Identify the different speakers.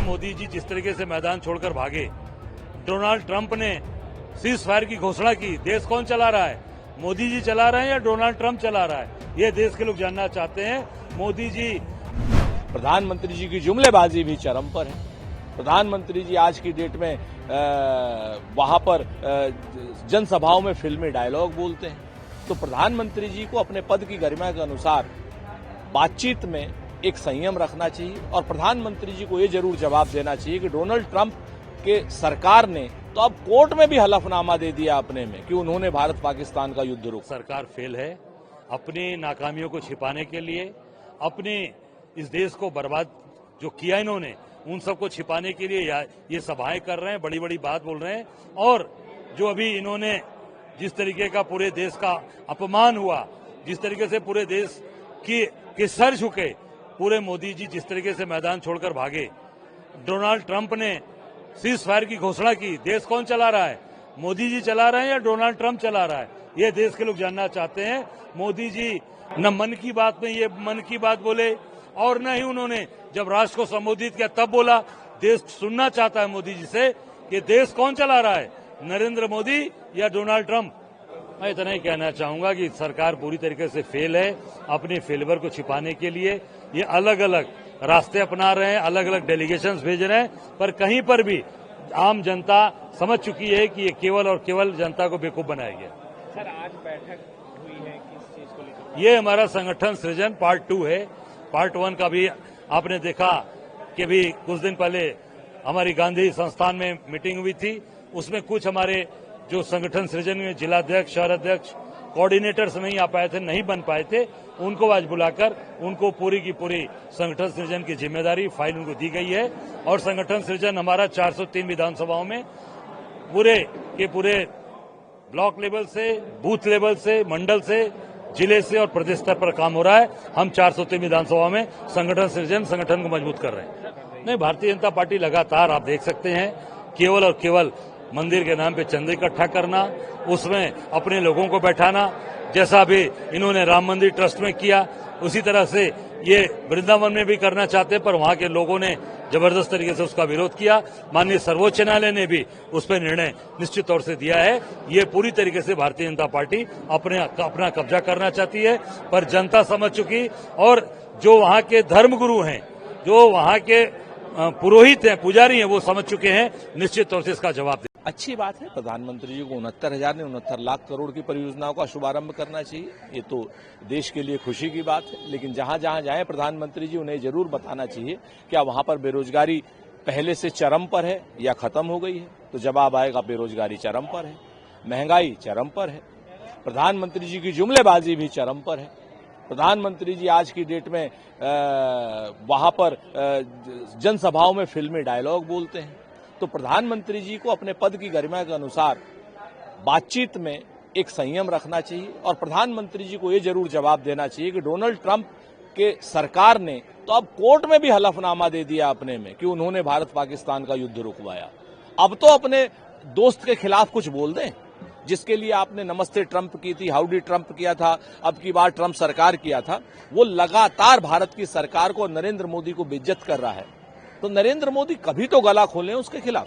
Speaker 1: मोदी जी जिस तरीके से मैदान छोड़कर भागे, डोनाल्ड ट्रंप ने सीज फायर की घोषणा की, देश कौन चला रहा है? मोदी जी चला रहे हैं या डोनाल्ड ट्रंप चला रहा है? ये देश के लोग जानना चाहते हैं। मोदी जी,
Speaker 2: प्रधानमंत्री जी की जुमलेबाजी भी चरम पर है। प्रधानमंत्री जी आज की डेट में वहां पर जनसभाओं में फिल्मी डायलॉग बोलते हैं। तो प्रधानमंत्री जी को अपने पद की गरिमा के अनुसार बातचीत में एक संयम रखना चाहिए और प्रधानमंत्री जी को ये जरूर जवाब देना चाहिए कि डोनाल्ड ट्रंप के सरकार ने तो अब कोर्ट में भी हलफनामा दे दिया अपने में कि उन्होंने भारत पाकिस्तान का युद्ध रोका।
Speaker 1: सरकार फेल है। अपनी नाकामियों को छिपाने के लिए, अपने इस देश को बर्बाद जो किया इन्होंने, उन सबको छिपाने के लिए ये सभाएं कर रहे हैं, बड़ी बड़ी बात बोल रहे हैं। और जो अभी इन्होंने जिस तरीके का पूरे देश का अपमान हुआ, जिस तरीके से पूरे देश के सर झुके, पूरे मोदी जी जिस तरीके से मैदान छोड़कर भागे, डोनाल्ड ट्रंप ने सीज फायर की घोषणा की, देश कौन चला रहा है? मोदी जी चला रहे हैं या डोनाल्ड ट्रंप चला रहा है? ये देश के लोग जानना चाहते हैं। मोदी जी न मन की बात में ये मन की बात बोले और न ही उन्होंने जब राष्ट्र को संबोधित किया तब बोला। देश सुनना चाहता है मोदी जी से कि देश कौन चला रहा है, नरेंद्र मोदी या डोनाल्ड ट्रंप। मैं इतना ही कहना चाहूंगा कि सरकार पूरी तरीके से फेल है। अपने फेलियर को छिपाने के लिए ये अलग अलग रास्ते अपना रहे हैं, अलग अलग डेलीगेशंस भेज रहे हैं, पर कहीं पर भी आम जनता समझ चुकी है कि ये केवल और केवल जनता को बेवकूफ बनाया गया।
Speaker 3: सर, आज बैठक हुई है, किस चीज को लेकर?
Speaker 1: ये हमारा संगठन सृजन पार्ट 2 है। पार्ट 1 का भी आपने देखा कि भी कुछ दिन पहले हमारी गांधी संस्थान में मीटिंग हुई थी। उसमें कुछ हमारे जो संगठन सृजन में जिलाध्यक्ष, शहर अध्यक्ष, कोऑर्डिनेटर्स नहीं आ पाए थे, नहीं बन पाए थे, उनको आज बुलाकर उनको पूरी की पूरी संगठन सृजन की जिम्मेदारी फाइल उनको दी गई है। और संगठन सृजन हमारा 403 विधानसभाओं में पूरे के पूरे ब्लॉक लेवल से, बूथ लेवल से, मंडल से, जिले से और प्रदेश स्तर पर काम हो रहा है। हम 403 विधानसभा में संगठन सृजन, संगठन को मजबूत कर रहे हैं। नहीं, भारतीय जनता पार्टी लगातार आप देख सकते हैं केवल और केवल मंदिर के नाम पे चंदे इकट्ठा करना, उसमें अपने लोगों को बैठाना, जैसा भी इन्होंने राम मंदिर ट्रस्ट में किया उसी तरह से ये वृंदावन में भी करना चाहते हैं, पर वहां के लोगों ने जबरदस्त तरीके से उसका विरोध किया। माननीय सर्वोच्च न्यायालय ने भी उस पर निर्णय निश्चित तौर से दिया है। ये पूरी तरीके से भारतीय जनता पार्टी अपना कब्जा करना चाहती है, पर जनता समझ चुकी और जो वहां के धर्मगुरु हैं, जो वहां के पुरोहित हैं, पुजारी हैं, वो समझ चुके हैं। निश्चित तौर से इसका जवाब।
Speaker 2: अच्छी बात है, प्रधानमंत्री जी को 69 लाख करोड़ की परियोजनाओं का शुभारंभ करना चाहिए। ये तो देश के लिए खुशी की बात है। लेकिन जहां जहां जाए प्रधानमंत्री जी, उन्हें जरूर बताना चाहिए क्या वहां पर बेरोजगारी पहले से चरम पर है या खत्म हो गई है। तो जवाब आएगा बेरोजगारी चरम पर है, महंगाई चरम पर है, प्रधानमंत्री जी की जुमलेबाजी भी चरम पर है। प्रधानमंत्री जी आज की डेट में वहां पर जनसभाओं में फिल्मी डायलॉग बोलते हैं। तो प्रधानमंत्री जी को अपने पद की गरिमा के अनुसार बातचीत में एक संयम रखना चाहिए और प्रधानमंत्री जी को ये जरूर जवाब देना चाहिए कि डोनाल्ड ट्रंप के सरकार ने तो अब कोर्ट में भी हलफनामा दे दिया अपने में कि उन्होंने भारत पाकिस्तान का युद्ध रुकवाया। अब तो अपने दोस्त के खिलाफ कुछ बोल दें, जिसके लिए आपने नमस्ते ट्रंप की थी, हाउडी ट्रंप किया था, अब की बार ट्रंप सरकार किया था। वो लगातार भारत की सरकार को, नरेंद्र मोदी को बेइज्जत कर रहा है। तो नरेंद्र मोदी कभी तो गला खोलें उसके खिलाफ।